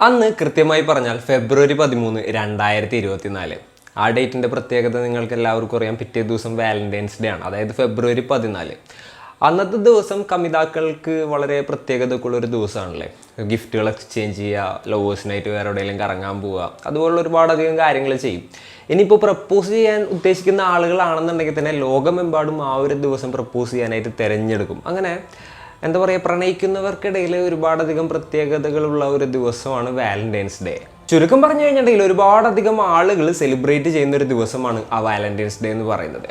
അന്ന് കൃത്യമായി പറഞ്ഞാൽ ഫെബ്രുവരി 13, 2024. ആ ഡേറ്റിൻ്റെ പ്രത്യേകത നിങ്ങൾക്ക് എല്ലാവർക്കും അറിയാം. പിറ്റേ ദിവസം വാലന്റൈൻസ് ഡേ ആണ്, അതായത് ഫെബ്രുവരി 14. അന്നത്തെ ദിവസം കമിതാക്കൾക്ക് വളരെ പ്രത്യേകതക്കുള്ളൊരു ദിവസമാണല്ലേ. ഗിഫ്റ്റുകൾ എക്സ്ചേഞ്ച് ചെയ്യുക, ലവേഴ്സിനായിട്ട് വേറെ എവിടെയെങ്കിലും കറങ്ങാൻ പോവുക, അതുപോലുള്ള ഒരുപാടധികം കാര്യങ്ങൾ ചെയ്യും. ഇനിയിപ്പോൾ പ്രപ്പോസ് ചെയ്യാൻ ഉദ്ദേശിക്കുന്ന ആളുകളാണെന്നുണ്ടെങ്കിൽ തന്നെ ലോകമെമ്പാടും ആ ഒരു ദിവസം പ്രപ്പോസ് ചെയ്യാനായിട്ട് തിരഞ്ഞെടുക്കും. അങ്ങനെ എന്താ പറയുക, പ്രണയിക്കുന്നവർക്കിടയിൽ ഒരുപാടധികം പ്രത്യേകതകളുള്ള ഒരു ദിവസമാണ് വാലന്റൈൻസ് ഡേ. ചുരുക്കം പറഞ്ഞു കഴിഞ്ഞിട്ടുണ്ടെങ്കിൽ ഒരുപാടധികം ആളുകൾ സെലിബ്രേറ്റ് ചെയ്യുന്ന ഒരു ദിവസമാണ് ആ വാലന്റൈൻസ് ഡേ എന്ന് പറയുന്നത്.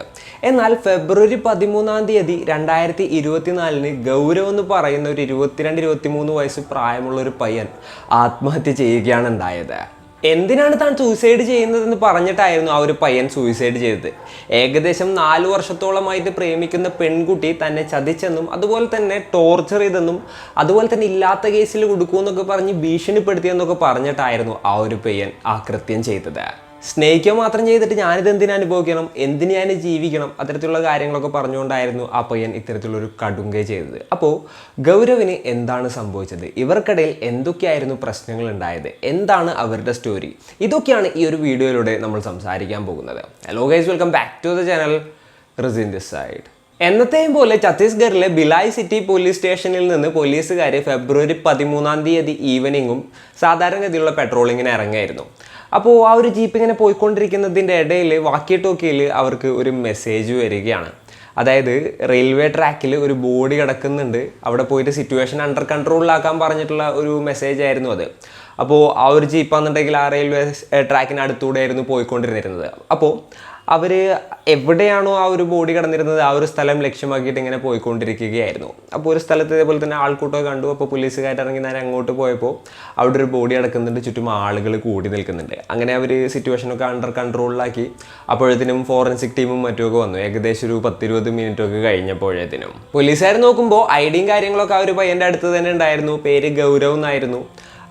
എന്നാൽ ഫെബ്രുവരി 13, 2024 ഗൗരവ് എന്ന് പറയുന്ന ഒരു 22-23 വയസ്സ് പ്രായമുള്ള ഒരു പയ്യൻ ആത്മഹത്യ ചെയ്യുകയാണ് ഉണ്ടായത്. എന്തിനാണ് താൻ സൂയിസൈഡ് ചെയ്യുന്നതെന്ന് പറഞ്ഞിട്ടായിരുന്നു ആ ഒരു പയ്യൻ സൂയിസൈഡ് ചെയ്തത്. ഏകദേശം 4 വർഷത്തോളമായിട്ട് പ്രേമിക്കുന്ന പെൺകുട്ടി തന്നെ ചതിച്ചെന്നും അതുപോലെ തന്നെ ടോർച്ചർ ചെയ്തെന്നും അതുപോലെ തന്നെ ഇല്ലാത്ത കേസിൽ കൊടുക്കുമെന്നൊക്കെ പറഞ്ഞ് ഭീഷണിപ്പെടുത്തിയെന്നൊക്കെ പറഞ്ഞിട്ടായിരുന്നു ആ ഒരു പയ്യൻ ആ കൃത്യം ചെയ്തത്. സ്നേഹിക്കുക മാത്രം ചെയ്തിട്ട് ഞാനിത് എന്തിനു അനുഭവിക്കണം, എന്തിനു ഞാൻ ജീവിക്കണം, അത്തരത്തിലുള്ള കാര്യങ്ങളൊക്കെ പറഞ്ഞുകൊണ്ടായിരുന്നു ആ പയ്യൻ ഇത്തരത്തിലുള്ളൊരു കടുങ്കൈ ചെയ്തത്. അപ്പോൾ ഗൗരവിന് എന്താണ് സംഭവിച്ചത്, ഇവർക്കിടയിൽ എന്തൊക്കെയായിരുന്നു പ്രശ്നങ്ങൾ ഉണ്ടായത്, എന്താണ് അവരുടെ സ്റ്റോറി, ഇതൊക്കെയാണ് ഈ ഒരു വീഡിയോയിലൂടെ നമ്മൾ സംസാരിക്കാൻ പോകുന്നത്. Hello guys, welcome back to the channel Razin this side. എന്നത്തെയും പോലെ ഛത്തീസ്ഗഡിലെ ബിലായ് സിറ്റി പോലീസ് സ്റ്റേഷനിൽ നിന്ന് പോലീസുകാർ ഫെബ്രുവരി 13 ഈവനിങ്ങും സാധാരണഗതിയിലുള്ള പെട്രോളിങ്ങിന് ഇറങ്ങിയായിരുന്നു. അപ്പോൾ ആ ഒരു ജീപ്പ് ഇങ്ങനെ പോയിക്കൊണ്ടിരിക്കുന്നതിൻ്റെ ഇടയിൽ വാക്കി ടോക്കിയിൽ അവർക്ക് ഒരു മെസ്സേജ് വരികയാണ്. അതായത് റെയിൽവേ ട്രാക്കിൽ ഒരു ബോഡി കിടക്കുന്നുണ്ട്, അവിടെ പോയിട്ട് സിറ്റുവേഷൻ അണ്ടർ കൺട്രോളിലാക്കാൻ പറഞ്ഞിട്ടുള്ള ഒരു മെസ്സേജ് ആയിരുന്നു അത്. അപ്പോൾ ആ ഒരു ജീപ്പാണെന്നുണ്ടെങ്കിൽ ആ റെയിൽവേ ട്രാക്കിന് അടുത്തൂടെ ആയിരുന്നു പോയിക്കൊണ്ടിരുന്നിരുന്നത്. അപ്പോൾ അവർ എവിടെയാണോ ആ ഒരു ബോഡി കിടന്നിരുന്നത് ആ ഒരു സ്ഥലം ലക്ഷ്യമാക്കിയിട്ട് ഇങ്ങനെ പോയിക്കൊണ്ടിരിക്കുകയായിരുന്നു. അപ്പോൾ ഒരു സ്ഥലത്ത് ഇതേപോലെ തന്നെ ആൾക്കൂട്ടമൊക്കെ കണ്ടു. അപ്പോൾ പോലീസുകാരിറങ്ങി നേരെ അങ്ങോട്ട് പോയപ്പോൾ അവിടെ ഒരു ബോഡി കിടക്കുന്നുണ്ട്, ചുറ്റും ആളുകൾ കൂടി നിൽക്കുന്നുണ്ട്. അങ്ങനെ അവർ സിറ്റുവേഷനൊക്കെ അണ്ടർ കൺട്രോളിലാക്കി. അപ്പോഴത്തേനും ഫോറൻസിക് ടീമും മറ്റുമൊക്കെ വന്നു. ഏകദേശം ഒരു 10-20 മിനിറ്റൊക്കെ കഴിഞ്ഞപ്പോഴത്തേനും പോലീസുകാർ നോക്കുമ്പോൾ ഐഡിയും കാര്യങ്ങളൊക്കെ ആ ഒരു പയ്യൻ്റെ അടുത്ത് തന്നെ ഉണ്ടായിരുന്നു. പേര് ഗൗരവ് എന്നായിരുന്നു.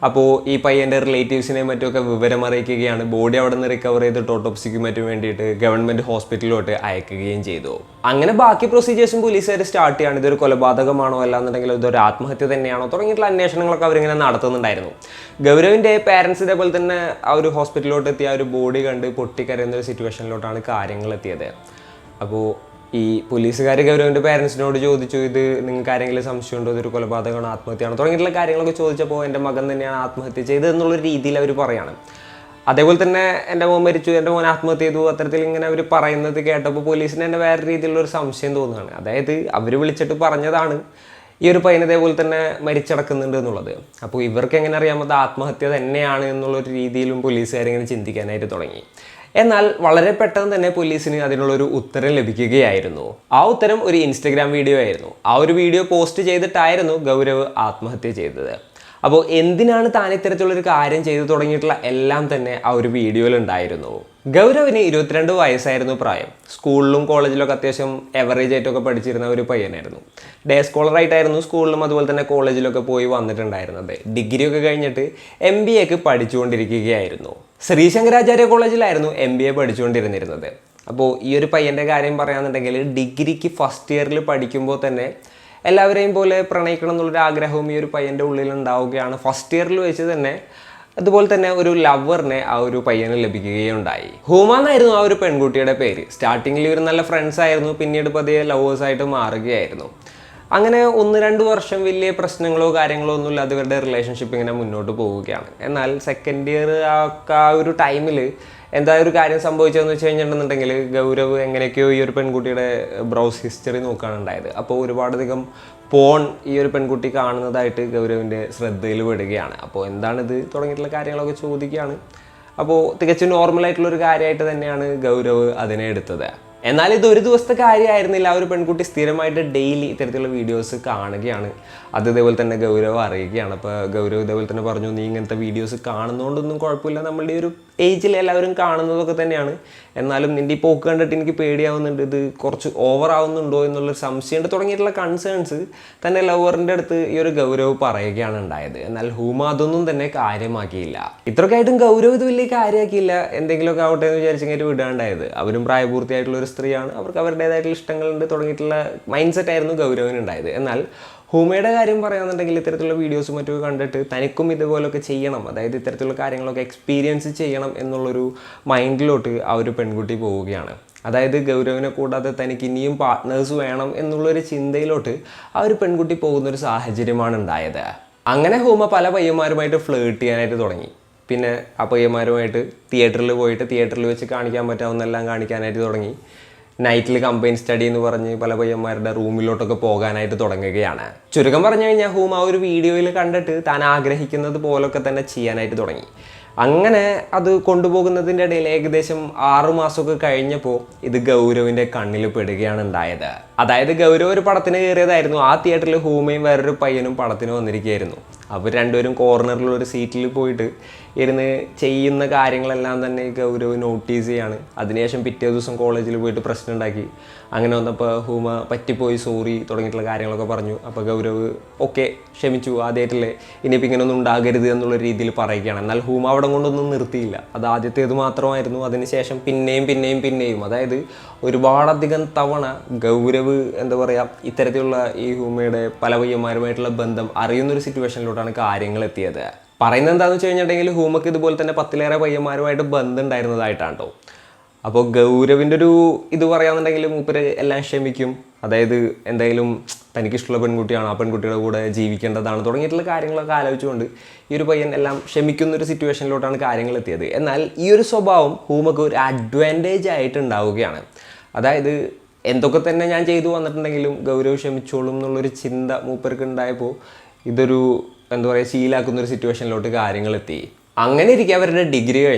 അപ്പോൾ ഈ പയ്യൻ്റെ റിലേറ്റീവ്സിനെ മറ്റുമൊക്കെ വിവരം അറിയിക്കുകയാണ്. ബോഡി അവിടെ നിന്ന് റിക്കവർ ചെയ്തിട്ട് ഓട്ടോപ്സിക്ക് മറ്റും വേണ്ടിയിട്ട് ഗവൺമെൻറ് ഹോസ്പിറ്റലിലോട്ട് അയക്കുകയും ചെയ്തു. അങ്ങനെ ബാക്കി പ്രൊസീജിയേഴ്സും പോലീസുകാർ സ്റ്റാർട്ട് ചെയ്യാണ്. ഇതൊരു കൊലപാതകമാണോ അല്ലാന്നുണ്ടെങ്കിൽ ഇതൊരു ആത്മഹത്യ തന്നെയാണോ തുടങ്ങിയിട്ടുള്ള അന്വേഷണങ്ങളൊക്കെ അവരിങ്ങനെ നടത്തുന്നുണ്ടായിരുന്നു. ഗൗരവിൻ്റെ പാരൻസ് ഇതേപോലെ തന്നെ ആ ഒരു ഹോസ്പിറ്റലിലോട്ട് എത്തി ആ ഒരു ബോഡി കണ്ട് പൊട്ടിക്കരയുന്ന ഒരു സിറ്റുവേഷനിലോട്ടാണ് കാര്യങ്ങൾ എത്തിയത്. അപ്പോൾ ഈ പോലീസുകാർ ഗൗരവിൻ്റെ പാരൻസിനോട് ചോദിച്ചു, ഇത് നിങ്ങൾക്ക് ആരെങ്കിലും സംശയമുണ്ടോ, ഇതൊരു കൊലപാതകമാണോ ആത്മഹത്യയാണോ തുടങ്ങിയിട്ടുള്ള കാര്യങ്ങളൊക്കെ ചോദിച്ചപ്പോൾ എൻ്റെ മകൻ തന്നെയാണ് ആത്മഹത്യ ചെയ്തത് എന്നുള്ളൊരു രീതിയിൽ അവർ പറയാണ്. അതേപോലെ തന്നെ എൻ്റെ മോൻ മരിച്ചു, എൻ്റെ മോൻ ആത്മഹത്യ ചെയ്തു, അത്തരത്തിൽ ഇങ്ങനെ അവർ പറയുന്നത് കേട്ടപ്പോൾ പോലീസിന് തന്നെ വേറെ രീതിയിലുള്ളൊരു സംശയം തോന്നുകയാണ്. അതായത് അവർ വിളിച്ചിട്ട് പറഞ്ഞതാണ് ഈ ഒരു പയ്യൻ ഇതേപോലെ തന്നെ മരിച്ചടക്കുന്നുണ്ട് എന്നുള്ളത്. അപ്പോൾ ഇവർക്ക് എങ്ങനെ അറിയാമത് ആത്മഹത്യ തന്നെയാണ് എന്നുള്ളൊരു രീതിയിലും പോലീസുകാരിങ്ങനെ ചിന്തിക്കാനായിട്ട് തുടങ്ങി. എന്നാൽ വളരെ പെട്ടെന്ന് തന്നെ പോലീസിന് അതിനുള്ളൊരു ഉത്തരം ലഭിക്കുകയായിരുന്നു. ആ ഉത്തരം ഒരു ഇൻസ്റ്റഗ്രാം വീഡിയോ ആയിരുന്നു. ആ ഒരു വീഡിയോ പോസ്റ്റ് ചെയ്തിട്ടായിരുന്നു ഗൗരവ് ആത്മഹത്യ ചെയ്തത്. അപ്പോൾ എന്തിനാണ് താൻ ഇത്തരത്തിലുള്ളൊരു കാര്യം ചെയ്തു തുടങ്ങിയിട്ടുള്ള എല്ലാം തന്നെ ആ ഒരു വീഡിയോയിൽ ഉണ്ടായിരുന്നു. ഗൗരവിന് 22 വയസ്സായിരുന്നു പ്രായം. സ്കൂളിലും കോളേജിലൊക്കെ അത്യാവശ്യം എവറേജ് ആയിട്ടൊക്കെ പഠിച്ചിരുന്ന ഒരു പയ്യനായിരുന്നു. ഡേ സ്കോളറായിട്ടായിരുന്നു സ്കൂളിലും അതുപോലെ തന്നെ കോളേജിലൊക്കെ പോയി വന്നിട്ടുണ്ടായിരുന്നത്. ഡിഗ്രി ഒക്കെ കഴിഞ്ഞിട്ട് MBA പഠിച്ചുകൊണ്ടിരിക്കുകയായിരുന്നു. ശ്രീശങ്കരാചാര്യ കോളേജിലായിരുന്നു MBA പഠിച്ചുകൊണ്ടിരുന്നിരുന്നത്. അപ്പോൾ ഈ ഒരു പയ്യൻ്റെ കാര്യം പറയുകയാണെന്നുണ്ടെങ്കിൽ ഡിഗ്രിക്ക് ഫസ്റ്റ് ഇയറിൽ പഠിക്കുമ്പോൾ തന്നെ എല്ലാവരെയും പോലെ പ്രണയിക്കണം എന്നുള്ളൊരു ആഗ്രഹവും ഈ ഒരു പയ്യൻ്റെ ഉള്ളിൽ ഉണ്ടാവുകയാണ്. ഫസ്റ്റ് ഇയറിൽ വെച്ച് തന്നെ അതുപോലെ തന്നെ ഒരു ലവറിനെ ആ ഒരു പയ്യന് ലഭിക്കുകയുണ്ടായി. ഹൂമ എന്നായിരുന്നു ആ ഒരു പെൺകുട്ടിയുടെ പേര്. സ്റ്റാർട്ടിങ്ങിൽ ഇവർ നല്ല ഫ്രണ്ട്സ് ആയിരുന്നു, പിന്നീട് പതിയെ ലവേഴ്സായിട്ട് മാറുകയായിരുന്നു. അങ്ങനെ 1-2 വർഷം വലിയ പ്രശ്നങ്ങളോ കാര്യങ്ങളോ ഒന്നും ഇല്ലാതെ ഇവരുടെ റിലേഷൻഷിപ്പ് ഇങ്ങനെ മുന്നോട്ട് പോവുകയാണ്. എന്നാൽ സെക്കൻഡ് ഇയർ ആ ഒരു ടൈമിൽ എന്താ ഒരു കാര്യം സംഭവിച്ചതെന്ന് വെച്ച് കഴിഞ്ഞിട്ടുണ്ടെങ്കിൽ ഗൗരവ് എങ്ങനെയൊക്കെയോ ഈ ഒരു പെൺകുട്ടിയുടെ ബ്രൗസ് ഹിസ്റ്ററി നോക്കുകയാണ് ഉണ്ടായത്. അപ്പോൾ ഒരുപാടധികം പോൺ ഈ ഒരു പെൺകുട്ടി കാണുന്നതായിട്ട് ഗൗരവിൻ്റെ ശ്രദ്ധയിൽ വിടുകയാണ്. അപ്പോൾ എന്താണിത് തുടങ്ങിയിട്ടുള്ള കാര്യങ്ങളൊക്കെ ചോദിക്കുകയാണ്. അപ്പോൾ തികച്ചും നോർമലായിട്ടുള്ളൊരു കാര്യമായിട്ട് തന്നെയാണ് ഗൗരവ് അതിനെ എടുത്തത്. എന്നാൽ ഇത് ഒരു ദിവസത്തെ കാര്യമായിരുന്നില്ല. ആ ഒരു പെൺകുട്ടി സ്ഥിരമായിട്ട് ഡെയിലി ഇത്തരത്തിലുള്ള വീഡിയോസ് കാണുകയാണ്. അത് ഇതേപോലെ തന്നെ ഗൗരവ് അറിയുകയാണ്. അപ്പോൾ ഗൗരവ് ഇതേപോലെ തന്നെ പറഞ്ഞു, നീ ഇങ്ങനത്തെ വീഡിയോസ് കാണുന്നതുകൊണ്ടൊന്നും കുഴപ്പമില്ല, നമ്മളുടെ ഒരു ഏജിൽ എല്ലാവരും കാണുന്നതൊക്കെ തന്നെയാണ്. എന്നാലും നിൻ്റെ ഈ പോക്ക് കണ്ടിട്ട് എനിക്ക് പേടിയാവുന്നുണ്ട്, ഇത് കുറച്ച് ഓവർ ആവുന്നുണ്ടോ എന്നുള്ളൊരു സംശയമുണ്ട് തുടങ്ങിയിട്ടുള്ള കൺസേൺസ് തന്നെ ലവറിൻ്റെ അടുത്ത് ഈ ഒരു ഗൗരവ് പറയുകയാണ് ഉണ്ടായത്. എന്നാൽ ഹൂമ അതൊന്നും തന്നെ കാര്യമാക്കിയില്ല. ഇത്രയൊക്കെ ആയിട്ടും ഗൗരവ് ഇത് വലിയ കാര്യമാക്കിയില്ല. എന്തെങ്കിലുമൊക്കെ ആവട്ടെ എന്ന് വിചാരിച്ചെങ്കിൽ വിടാണ്ടായത്. അവരും പ്രായപൂർത്തിയായിട്ടുള്ളൊരു സ്ത്രീയാണ്, അവർക്ക് അവരുടേതായിട്ടുള്ള ഇഷ്ടങ്ങളുണ്ട് തുടങ്ങിയിട്ടുള്ള മൈൻഡ് സെറ്റ് ആയിരുന്നു ഗൗരവിനുണ്ടായത്. എന്നാൽ ഹൂമയുടെ കാര്യം പറയുകയാണെന്നുണ്ടെങ്കിൽ ഇത്തരത്തിലുള്ള വീഡിയോസും മറ്റൊക്കെ കണ്ടിട്ട് തനിക്കും ഇതുപോലൊക്കെ ചെയ്യണം, അതായത് ഇത്തരത്തിലുള്ള കാര്യങ്ങളൊക്കെ എക്സ്പീരിയൻസ് ചെയ്യണം എന്നുള്ളൊരു മൈൻഡിലോട്ട് ആ ഒരു പെൺകുട്ടി പോവുകയാണ്. അതായത് ഗൗരവിനെ കൂടാതെ തനിക്ക് ഇനിയും പാർട്ട്നേഴ്സ് വേണം എന്നുള്ളൊരു ചിന്തയിലോട്ട് ആ ഒരു പെൺകുട്ടി പോകുന്നൊരു സാഹചര്യമാണ് ഉണ്ടായത്. അങ്ങനെ ഹൂമ പല പയ്യന്മാരുമായിട്ട് ഫ്ലേർട്ട് ചെയ്യാനായിട്ട് തുടങ്ങി. പിന്നെ ആ പയ്യന്മാരുമായിട്ട് തിയേറ്ററിൽ പോയിട്ട് തിയേറ്ററിൽ വെച്ച് കാണിക്കാൻ പറ്റാവുന്നെല്ലാം കാണിക്കാനായിട്ട് തുടങ്ങി. നൈറ്റിൽ കമ്പൈൻ സ്റ്റഡി എന്ന് പറഞ്ഞ് പല പയ്യന്മാരുടെ റൂമിലോട്ടൊക്കെ പോകാനായിട്ട് തുടങ്ങുകയാണ്. ചുരുക്കം പറഞ്ഞു കഴിഞ്ഞാൽ ഹൂമ ആ ഒരു വീഡിയോയിൽ കണ്ടിട്ട് താൻ ആഗ്രഹിക്കുന്നത് പോലൊക്കെ തന്നെ ചെയ്യാനായിട്ട് തുടങ്ങി. അങ്ങനെ അത് കൊണ്ടുപോകുന്നതിൻ്റെ ഇടയിൽ ഏകദേശം 6 മാസമൊക്കെ കഴിഞ്ഞപ്പോൾ ഇത് ഗൗരവിൻ്റെ കണ്ണിൽ പെടുകയാണ് ഉണ്ടായത്. അതായത് ഗൗരവ് ഒരു പടത്തിന് കയറിയതായിരുന്നു. ആ തിയേറ്ററിൽ ഹൂമയും വേറൊരു പയ്യനും പടത്തിന് വന്നിരിക്കുകയായിരുന്നു. അവർ രണ്ടുപേരും കോർണറിലൊരു സീറ്റിൽ പോയിട്ട് ഇരുന്ന് ചെയ്യുന്ന കാര്യങ്ങളെല്ലാം തന്നെ ഗൗരവ് നോട്ടീസ് ചെയ്യാണ്. അതിനുശേഷം പിറ്റേ ദിവസം കോളേജിൽ പോയിട്ട് പ്രശ്നം ഉണ്ടാക്കി. അങ്ങനെ വന്നപ്പോൾ ഹൂമ പറ്റിപ്പോയി സോറി തുടങ്ങിയിട്ടുള്ള കാര്യങ്ങളൊക്കെ പറഞ്ഞു. അപ്പോൾ ഗൗരവ് ഓക്കെ ക്ഷമിച്ചു, ആദ്യമായിട്ടല്ലേ, ഇനിയിപ്പോൾ ഇങ്ങനെയൊന്നും ഉണ്ടാകരുത് എന്നുള്ള രീതിയിൽ പറയുകയാണ്. എന്നാൽ ഹൂമ അവിടെ കൊണ്ടൊന്നും നിർത്തിയില്ല. അത് ആദ്യത്തേത് മാത്രമായിരുന്നു. അതിനുശേഷം പിന്നെയും അതായത് ഒരുപാടധികം തവണ ഗൗരവ് എന്താ പറയുക ഇത്തരത്തിലുള്ള ഈ ഹൂമയുടെ പല പയ്യന്മാരുമായിട്ടുള്ള ബന്ധം അറിയുന്നൊരു സിറ്റുവേഷനിലോട്ടാണ് കാര്യങ്ങൾ എത്തിയത്. പറയുന്നത് എന്താണെന്ന് വെച്ച് കഴിഞ്ഞിട്ടുണ്ടെങ്കിൽ ഹൂമക്ക് ഇതുപോലെ തന്നെ 10ലേറെ പയ്യന്മാരുമായിട്ട് ബന്ധം ഉണ്ടായിരുന്നതായിട്ടാണ് കേട്ടോ. അപ്പോൾ ഗൗരവിൻ്റെ ഒരു ഇത് പറയാന്നുണ്ടെങ്കിൽ മൂപ്പര് എല്ലാം ക്ഷമിക്കും. അതായത് എന്തായാലും തനിക്കിഷ്ടമുള്ള പെൺകുട്ടിയാണ്, ആ പെൺകുട്ടിയുടെ കൂടെ ജീവിക്കേണ്ടതാണ് തുടങ്ങിയിട്ടുള്ള കാര്യങ്ങളൊക്കെ ആലോചിച്ചുകൊണ്ട് ഈ ഒരു പയ്യൻ എല്ലാം ക്ഷമിക്കുന്നൊരു സിറ്റുവേഷനിലോട്ടാണ് കാര്യങ്ങൾ എത്തിയത്. എന്നാൽ ഈ ഒരു സ്വഭാവം ഹൂമക്ക് ഒരു അഡ്വാൻറ്റേജ് ആയിട്ട് ഉണ്ടാവുകയാണ്. അതായത് എന്തൊക്കെ തന്നെ ഞാൻ ചെയ്തു വന്നിട്ടുണ്ടെങ്കിലും ഗൗരവ് ക്ഷമിച്ചോളും എന്നുള്ളൊരു ചിന്ത മൂപ്പർക്ക് ഉണ്ടായപ്പോൾ ഇതൊരു എന്താ പറയുക ശീലാക്കുന്നൊരു സിറ്റുവേഷനിലോട്ട് കാര്യങ്ങളെത്തി. അങ്ങനെ ഇരിക്കുക അവരുടെ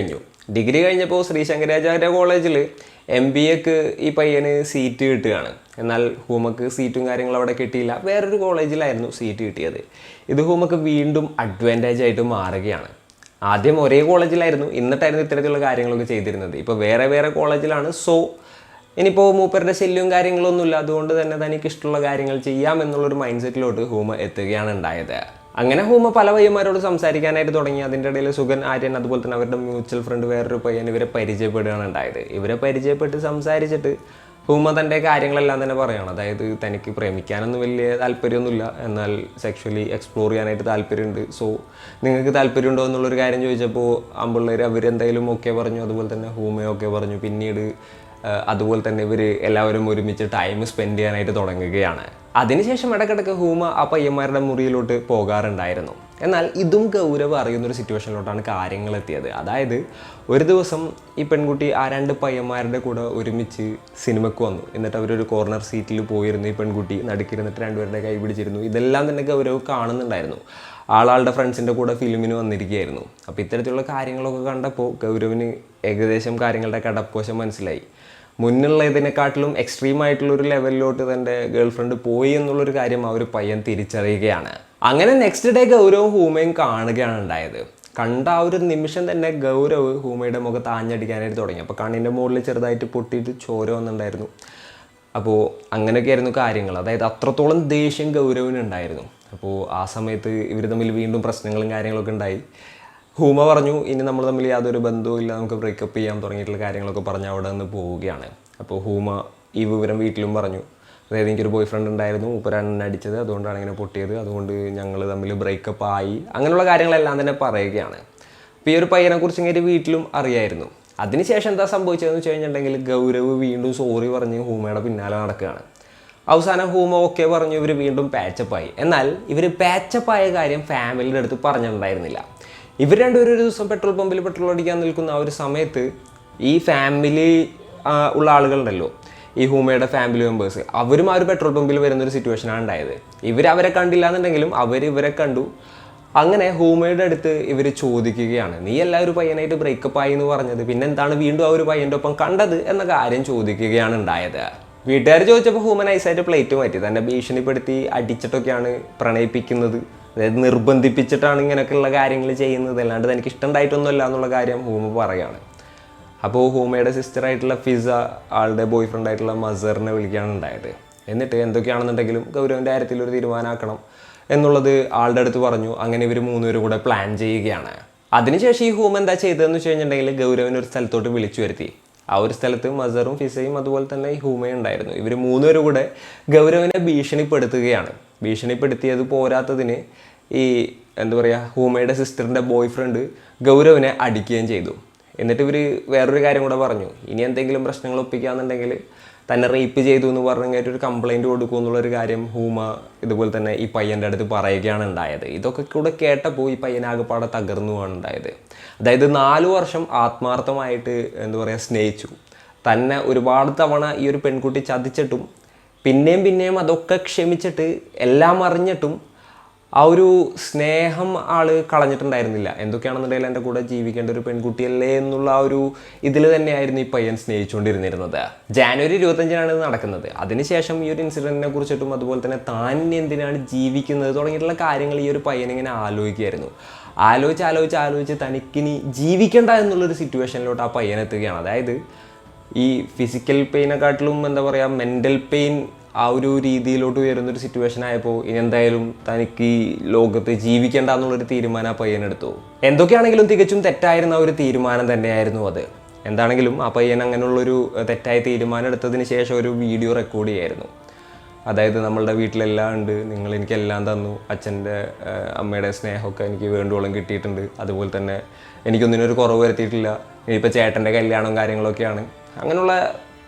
ഡിഗ്രി കഴിഞ്ഞപ്പോൾ ശ്രീശങ്കരാചാര്യ കോളേജിൽ MBAക്ക് ഈ പയ്യന് സീറ്റ് കിട്ടുകയാണ്. എന്നാൽ ഹൂമക്ക് സീറ്റും കാര്യങ്ങളും അവിടെ കിട്ടിയില്ല. വേറൊരു കോളേജിലായിരുന്നു സീറ്റ് കിട്ടിയത്. ഇത് ഹൂമക്ക് വീണ്ടും അഡ്വാൻറ്റേജ് ആയിട്ട് മാറുകയാണ്. ആദ്യം ഒരേ കോളേജിലായിരുന്നു, എന്നിട്ടായിരുന്നു ഇത്തരത്തിലുള്ള കാര്യങ്ങളൊക്കെ ചെയ്തിരുന്നത്. ഇപ്പോൾ വേറെ കോളേജിലാണ്. സോ ഇനിയിപ്പോൾ മൂപ്പരുടെ ശല്യവും കാര്യങ്ങളൊന്നുമില്ല, അതുകൊണ്ട് തന്നെ തനിക്ക് ഇഷ്ടമുള്ള കാര്യങ്ങൾ ചെയ്യാം എന്നുള്ളൊരു മൈൻഡ് സെറ്റിലോട്ട് ഹൂമ എത്തുകയാണ് ഉണ്ടായത്. അങ്ങനെ ഹൂമ പല പയ്യന്മാരോട് സംസാരിക്കാനായിട്ട് തുടങ്ങി. അതിൻ്റെ ഇടയിൽ സുഗൻ, ആര്യൻ, അതുപോലെ തന്നെ അവരുടെ മ്യൂച്വൽ ഫ്രണ്ട് വേറൊരു പയ്യൻ ഇവരെ പരിചയപ്പെടുകയാണ് ഉണ്ടായത്. ഇവരെ പരിചയപ്പെട്ട് സംസാരിച്ചിട്ട് ഹൂമ തൻ്റെ കാര്യങ്ങളെല്ലാം തന്നെ പറയുകയാണ്. അതായത് തനിക്ക് പ്രേമിക്കാനൊന്നും വലിയ താല്പര്യമൊന്നുമില്ല, എന്നാൽ സെക്ഷലി എക്സ്പ്ലോർ ചെയ്യാനായിട്ട് താല്പര്യമുണ്ട്. സോ നിങ്ങൾക്ക് താല്പര്യമുണ്ടോ എന്നുള്ളൊരു കാര്യം ചോദിച്ചപ്പോൾ ആമ്പിള്ളേർ അവരെന്തായാലും ഓക്കെ പറഞ്ഞു. അതുപോലെ തന്നെ ഹൂമയൊക്കെ പറഞ്ഞു. പിന്നീട് അതുപോലെ തന്നെ ഇവർ എല്ലാവരും ഒരുമിച്ച് ടൈം സ്പെൻഡ് ചെയ്യാനായിട്ട് തുടങ്ങുകയാണ്. അതിനുശേഷം ഇടയ്ക്കിടയ്ക്ക് ഹൂമ ആ പയ്യന്മാരുടെ മുറിയിലോട്ട് പോകാറുണ്ടായിരുന്നു. എന്നാൽ ഇതും ഗൗരവ് അറിയുന്നൊരു സിറ്റുവേഷനിലോട്ടാണ് കാര്യങ്ങൾ എത്തിയത്. അതായത് ഒരു ദിവസം ഈ പെൺകുട്ടി ആ 2 പയ്യന്മാരുടെ കൂടെ ഒരുമിച്ച് സിനിമയ്ക്ക് വന്നു. എന്നിട്ട് അവരൊരു കോർണർ സീറ്റിൽ പോയിരുന്നു. ഈ പെൺകുട്ടി നടുക്കിരുന്നിട്ട് 2 പേരുടെ കൈ പിടിച്ചിരുന്നു. ഇതെല്ലാം തന്നെ ഗൗരവ് കാണുന്നുണ്ടായിരുന്നു. ആളുടെ ഫ്രണ്ട്സിൻ്റെ കൂടെ ഫിലിമിന് വന്നിരിക്കുകയായിരുന്നു. അപ്പോൾ ഇത്തരത്തിലുള്ള കാര്യങ്ങളൊക്കെ കണ്ടപ്പോൾ ഗൗരവിന് ഏകദേശം കാര്യങ്ങളുടെ കടപ്പോശം മനസ്സിലായി. മുന്നുള്ളതിനെക്കാട്ടിലും എക്സ്ട്രീം ആയിട്ടുള്ളൊരു ലെവലിലോട്ട് തൻ്റെ ഗേൾ ഫ്രണ്ട് പോയി എന്നുള്ളൊരു കാര്യം ആ ഒരു പയ്യൻ തിരിച്ചറിയുകയാണ്. അങ്ങനെ നെക്സ്റ്റ് ഡേ ഗൗരവും ഹൂമയും കാണുകയാണ് ഉണ്ടായത്. കണ്ട ആ ഒരു നിമിഷം തന്നെ ഗൗരവ് ഹൂമയുടെ മുഖത്ത് ആഞ്ഞടിക്കാനായിട്ട് തുടങ്ങി. അപ്പോൾ കണ്ണിൻ്റെ മുകളിൽ ചെറുതായിട്ട് പൊട്ടിയിട്ട് ചോര വന്നിട്ടുണ്ടായിരുന്നു. അപ്പോൾ അങ്ങനെയൊക്കെയായിരുന്നു കാര്യങ്ങൾ. അതായത് അത്രത്തോളം ദേഷ്യം ഗൗരവിനുണ്ടായിരുന്നു. അപ്പോൾ ആ സമയത്ത് ഇവർ തമ്മിൽ വീണ്ടും പ്രശ്നങ്ങളും കാര്യങ്ങളൊക്കെ ഉണ്ടായി. ഹൂമ പറഞ്ഞു ഇനി നമ്മൾ തമ്മിൽ യാതൊരു ബന്ധവും ഇല്ല, നമുക്ക് ബ്രേക്കപ്പ് ചെയ്യാൻ തുടങ്ങിയിട്ടുള്ള കാര്യങ്ങളൊക്കെ പറഞ്ഞ് അവിടെ നിന്ന് പോവുകയാണ്. അപ്പോൾ ഹൂമ ഈ വിവരം വീട്ടിലും പറഞ്ഞു. അതായത് എനിക്കൊരു ബോയ് ഫ്രണ്ട് ഉണ്ടായിരുന്നു, മൂപ്പരാണ് എന്നെ അടിച്ചത്, അതുകൊണ്ടാണ് ഇങ്ങനെ പൊട്ടിയത്, അതുകൊണ്ട് ഞങ്ങൾ തമ്മിൽ ബ്രേക്കപ്പ് ആയി, അങ്ങനെയുള്ള കാര്യങ്ങളെല്ലാം തന്നെ പറയുകയാണ്. അപ്പോൾ ഈ ഒരു പയ്യനെക്കുറിച്ച് ഇങ്ങനെ വീട്ടിലും അറിയായിരുന്നു. അതിനുശേഷം എന്താ സംഭവിച്ചതെന്ന് വെച്ച് കഴിഞ്ഞിട്ടുണ്ടെങ്കിൽ ഗൗരവ് വീണ്ടും സോറി പറഞ്ഞ് ഹൂമയുടെ പിന്നാലെ നടക്കുകയാണ്. അവസാനം ഹൂമ ഓക്കെ പറഞ്ഞു, ഇവർ വീണ്ടും പാച്ചപ്പായി. എന്നാൽ ഇവർ പാച്ചപ്പായ കാര്യം ഫാമിലിയുടെ അടുത്ത് പറഞ്ഞിട്ടുണ്ടായിരുന്നില്ല. ഇവർ രണ്ടുപേരും ഒരു ദിവസം പെട്രോൾ പമ്പിൽ പെട്രോൾ അടിക്കാൻ നിൽക്കുന്ന ആ ഒരു സമയത്ത് ഈ ഫാമിലി ഉള്ള ആളുകളുണ്ടല്ലോ, ഈ ഹൂമയുടെ ഫാമിലി മെമ്പേഴ്സ്, അവരും ആ ഒരു പെട്രോൾ പമ്പിൽ വരുന്നൊരു സിറ്റുവേഷനാണ് ഉണ്ടായത്. അവരെ കണ്ടില്ല എന്നുണ്ടെങ്കിലും ഇവരെ കണ്ടു. അങ്ങനെ ഹൂമയുടെ അടുത്ത് ഇവർ ചോദിക്കുകയാണ്, നീ എല്ലാവരും പയ്യനായിട്ട് ബ്രേക്കപ്പ് ആയി എന്ന് പറഞ്ഞത്, പിന്നെ എന്താണ് വീണ്ടും ആ ഒരു പയ്യൻ്റെ ഒപ്പം കണ്ടത് എന്ന കാര്യം ചോദിക്കുകയാണ് ഉണ്ടായത്. വീട്ടുകാർ ചോദിച്ചപ്പോൾ ഹൂമ നൈസായിട്ട് പ്ലേറ്റ് മാറ്റി. തന്നെ ഭീഷണിപ്പെടുത്തി അടിച്ചിട്ടൊക്കെയാണ് പ്രണയിപ്പിക്കുന്നത്, അതായത് നിർബന്ധിപ്പിച്ചിട്ടാണ് ഇങ്ങനെയൊക്കെയുള്ള കാര്യങ്ങൾ ചെയ്യുന്നത്, അല്ലാണ്ട് തനിക്ക് ഇഷ്ടമുണ്ടായിട്ടൊന്നുമല്ല എന്നുള്ള കാര്യം ഹൂമ പറയുകയാണ്. അപ്പോൾ ഹൂമയുടെ സിസ്റ്ററായിട്ടുള്ള ഫിസ ആളുടെ ബോയ് ഫ്രണ്ട് ആയിട്ടുള്ള മസറിനെ വിളിക്കുകയാണ് ഉണ്ടായത്. എന്നിട്ട് എന്തൊക്കെയാണെന്നുണ്ടെങ്കിലും ഗൗരവിൻ്റെ കാര്യത്തിൽ ഒരു തീരുമാനമാക്കണം എന്നുള്ളത് ആളുടെ അടുത്ത് പറഞ്ഞു. അങ്ങനെ ഇവർ 3 പേരും കൂടെ പ്ലാൻ ചെയ്യുകയാണ്. അതിനുശേഷം ഈ ഹൂമ എന്താ ചെയ്തതെന്ന് വെച്ച് കഴിഞ്ഞിട്ടുണ്ടെങ്കിൽ ഗൗരവിനെ ഒരു സ്ഥലത്തോട്ട് വിളിച്ചു വരുത്തി. ആ ഒരു സ്ഥലത്ത് മസറും ഫിസയും അതുപോലെ തന്നെ ഈ ഹൂമയും ഉണ്ടായിരുന്നു. ഇവർ 3 പേരും കൂടെ ഗൗരവിനെ ഭീഷണിപ്പെടുത്തുകയാണ്. ഭീഷണിപ്പെടുത്തിയത് പോരാത്തതിന് ഈ എന്താ പറയുക ഹൂമയുടെ സിസ്റ്ററിൻ്റെ ബോയ് ഫ്രണ്ട് ഗൗരവിനെ അടിക്കുകയും ചെയ്തു. എന്നിട്ട് ഇവർ വേറൊരു കാര്യം കൂടെ പറഞ്ഞു, ഇനി എന്തെങ്കിലും പ്രശ്നങ്ങൾ ഒപ്പിക്കാന്നുണ്ടെങ്കിൽ തന്നെ റേപ്പ് ചെയ്തു എന്ന് പറഞ്ഞിട്ട് ഒരു കംപ്ലൈൻറ്റ് കൊടുക്കും എന്നുള്ളൊരു കാര്യം ഹൂമ ഇതുപോലെ തന്നെ ഈ പയ്യൻ്റെ അടുത്ത് പറയുകയാണ് ഉണ്ടായത്. ഇതൊക്കെ കൂടെ കേട്ടപ്പോൾ ഈ പയ്യനാകെപ്പാടെ തകർന്നുമാണ് ഉണ്ടായത്. അതായത് 4 വർഷം ആത്മാർത്ഥമായിട്ട് എന്താ പറയുക സ്നേഹിച്ചു, തന്നെ ഒരുപാട് തവണ ഈ ഒരു പെൺകുട്ടി ചതിച്ചിട്ടും പിന്നെയും അതൊക്കെ ക്ഷമിച്ചിട്ട് എല്ലാം അറിഞ്ഞിട്ടും ആ ഒരു സ്നേഹം ആൾ കളഞ്ഞിട്ടുണ്ടായിരുന്നില്ല. എന്തൊക്കെയാണെന്നുണ്ടെങ്കിൽ എൻ്റെ കൂടെ ജീവിക്കേണ്ട ഒരു പെൺകുട്ടിയല്ലേ എന്നുള്ള ആ ഒരു ഇതിൽ തന്നെയായിരുന്നു ഈ പയ്യൻ സ്നേഹിച്ചുകൊണ്ടിരുന്നിരുന്നത്. ജാനുവരി 25-നാണ് ഇത് നടക്കുന്നത്. അതിനുശേഷം ഈ ഒരു ഇൻസിഡൻറ്റിനെ കുറിച്ചിട്ടും അതുപോലെ തന്നെ താൻ എന്തിനാണ് ജീവിക്കുന്നത് തുടങ്ങിയിട്ടുള്ള കാര്യങ്ങൾ ഈ ഒരു പയ്യനിങ്ങനെ ആലോചിക്കുകയായിരുന്നു. ആലോചിച്ച് തനിക്കിനി ജീവിക്കേണ്ട എന്നുള്ളൊരു സിറ്റുവേഷനിലോട്ട് ആ പയ്യൻ എത്തുകയാണ്. അതായത് ഈ ഫിസിക്കൽ പെയിനെക്കാട്ടിലും എന്താ പറയുക മെൻ്റൽ പെയിൻ ആ ഒരു രീതിയിലോട്ട് വരുന്നൊരു സിറ്റുവേഷൻ ആയപ്പോൾ ഇനി എന്തായാലും തനിക്ക് ഈ ലോകത്ത് ജീവിക്കേണ്ട എന്നുള്ളൊരു തീരുമാനം ആ പയ്യനെടുത്തു. എന്തൊക്കെയാണെങ്കിലും തികച്ചും തെറ്റായിരുന്ന ഒരു തീരുമാനം തന്നെയായിരുന്നു അത്. എന്താണെങ്കിലും ആ പയ്യൻ അങ്ങനെയുള്ളൊരു തെറ്റായ തീരുമാനം എടുത്തതിന് ശേഷം ഒരു വീഡിയോ റെക്കോർഡ് ചെയ്യായിരുന്നു. അതായത് നമ്മളുടെ വീട്ടിലെല്ലാം ഉണ്ട്, നിങ്ങൾ എനിക്കെല്ലാം തന്നു, അച്ഛൻ്റെ അമ്മയുടെ സ്നേഹമൊക്കെ എനിക്ക് വേണ്ടുവോളം കിട്ടിയിട്ടുണ്ട്, അതുപോലെ തന്നെ എനിക്കൊന്നിനൊരു കുറവ് വരുത്തിയിട്ടില്ല, ഇനിയിപ്പോൾ ചേട്ടൻ്റെ കല്യാണവും കാര്യങ്ങളൊക്കെയാണ്, അങ്ങനെയുള്ള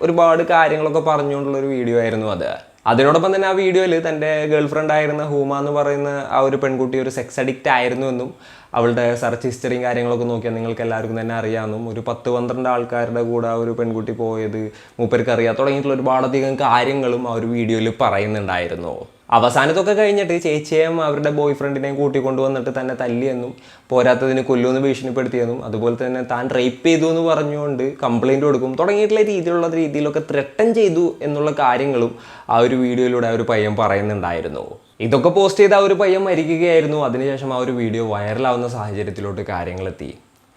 ഒരുപാട് കാര്യങ്ങളൊക്കെ പറഞ്ഞുകൊണ്ടുള്ളൊരു വീഡിയോ ആയിരുന്നു അത്. അതിനോടൊപ്പം തന്നെ ആ വീഡിയോയിൽ തൻ്റെ ഗേൾ ഫ്രണ്ട് ആയിരുന്ന ഹൂമ എന്ന് പറയുന്ന ആ ഒരു പെൺകുട്ടി ഒരു സെക്സ് അഡിക്റ്റ് ആയിരുന്നുവെന്നും അവളുടെ സെർച്ച് ഹിസ്റ്ററിയും കാര്യങ്ങളൊക്കെ നോക്കിയാൽ നിങ്ങൾക്ക് എല്ലാവർക്കും തന്നെ അറിയാമെന്നും ഒരു 10-12 ആൾക്കാരുടെ കൂടെ ആ ഒരു പെൺകുട്ടി പോയത് മൂപ്പർക്ക് അറിയാം തുടങ്ങിയിട്ടുള്ള ഒരുപാടധികം കാര്യങ്ങളും ആ ഒരു വീഡിയോയിൽ പറയുന്നുണ്ടായിരുന്നു. അവസാനത്തൊക്കെ കഴിഞ്ഞിട്ട് ചേച്ചിയെയും അവരുടെ ബോയ് ഫ്രണ്ടിനെയും കൂട്ടിക്കൊണ്ടു വന്നിട്ട് തന്നെ തല്ലിയെന്നും പോരാത്തതിന് കൊല്ലുമെന്ന് ഭീഷണിപ്പെടുത്തിയെന്നും അതുപോലെ തന്നെ താൻ റേപ്പ് ചെയ്തു എന്ന് പറഞ്ഞുകൊണ്ട് കംപ്ലൈൻറ്റ് കൊടുക്കും തുടങ്ങിയിട്ടുള്ള രീതിയിലൊക്കെ ത്രെട്ടൻ ചെയ്തു എന്നുള്ള കാര്യങ്ങളും ആ ഒരു വീഡിയോയിലൂടെ ആ ഒരു പയ്യൻ പറയുന്നുണ്ടായിരുന്നു. ഇതൊക്കെ പോസ്റ്റ് ചെയ്ത ആ ഒരു പയ്യൻ മരിക്കുകയായിരുന്നു. അതിനുശേഷം ആ ഒരു വീഡിയോ വൈറലാവുന്ന സാഹചര്യത്തിലോട്ട് കാര്യങ്ങളെത്തി.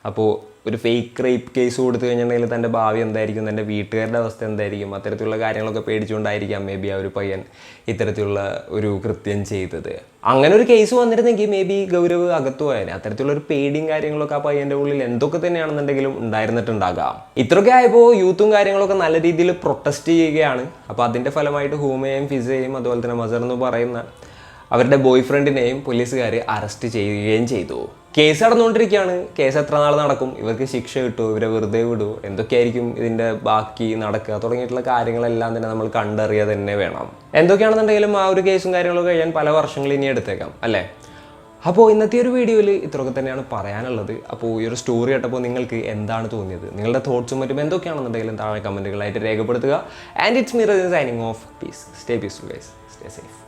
അപ്പോൾ ഒരു ഫേക്ക് റേപ്പ് കേസ് കൊടുത്തു കഴിഞ്ഞിട്ടുണ്ടെങ്കിൽ തൻ്റെ ഭാവി എന്തായിരിക്കും, തൻ്റെ വീട്ടുകാരുടെ അവസ്ഥ എന്തായിരിക്കും, അത്തരത്തിലുള്ള കാര്യങ്ങളൊക്കെ പേടിച്ചുകൊണ്ടായിരിക്കാം മേ ബി ആ ഒരു പയ്യൻ ഇത്തരത്തിലുള്ള ഒരു കൃത്യം ചെയ്തത്. അങ്ങനെ ഒരു കേസ് വന്നിരുന്നെങ്കിൽ മേ ബി ഗൗരവ് അകത്തു പോയാൽ അത്തരത്തിലുള്ള ഒരു പേടിയും കാര്യങ്ങളൊക്കെ ആ പയ്യൻ്റെ ഉള്ളിൽ എന്തൊക്കെ തന്നെയാണെന്നുണ്ടെങ്കിലും ഉണ്ടായിരുന്നിട്ടുണ്ടാകാം. ഇത്രയൊക്കെ ആയപ്പോൾ യൂത്തും കാര്യങ്ങളൊക്കെ നല്ല രീതിയിൽ പ്രൊട്ടസ്റ്റ് ചെയ്യുകയാണ്. അപ്പോൾ അതിൻ്റെ ഫലമായിട്ട് ഹൂമയെയും ഫിസയെയും അതുപോലെ തന്നെ മസർ എന്ന് പറയുന്ന അവരുടെ ബോയ് ഫ്രണ്ടിനെയും പോലീസുകാർ അറസ്റ്റ് ചെയ്യുകയും ചെയ്തു. കേസ് നടന്നുകൊണ്ടിരിക്കുകയാണ്. കേസ് എത്ര നാൾ നടക്കും, ഇവർക്ക് ശിക്ഷ കിട്ടുമോ, ഇവരെ വെറുതെ വിടുമോ, എന്തൊക്കെയായിരിക്കും ഇതിൻ്റെ ബാക്കി നടക്കുക തുടങ്ങിയിട്ടുള്ള കാര്യങ്ങളെല്ലാം തന്നെ നമ്മൾ കണ്ടറിയുക തന്നെ വേണം. എന്തൊക്കെയാണെന്നുണ്ടെങ്കിലും ആ ഒരു കേസും കാര്യങ്ങളൊക്കെ കഴിയാൻ പല വർഷങ്ങൾ ഇനി എടുത്തേക്കാം അല്ലേ. അപ്പോൾ ഇന്നത്തെ ഒരു വീഡിയോയിൽ ഇത്രയൊക്കെ തന്നെയാണ് പറയാനുള്ളത്. അപ്പോൾ ഈ ഒരു സ്റ്റോറി കേട്ടപ്പോൾ നിങ്ങൾക്ക് എന്താണ് തോന്നിയത്, നിങ്ങളുടെ തോട്ട്സും മറ്റും എന്തൊക്കെയാണെന്നുണ്ടെങ്കിലും താഴെ കമൻറ്റുകളായിട്ട് രേഖപ്പെടുത്തുക. And it's me Razin signing off. Peace, stay peaceful guys, stay safe.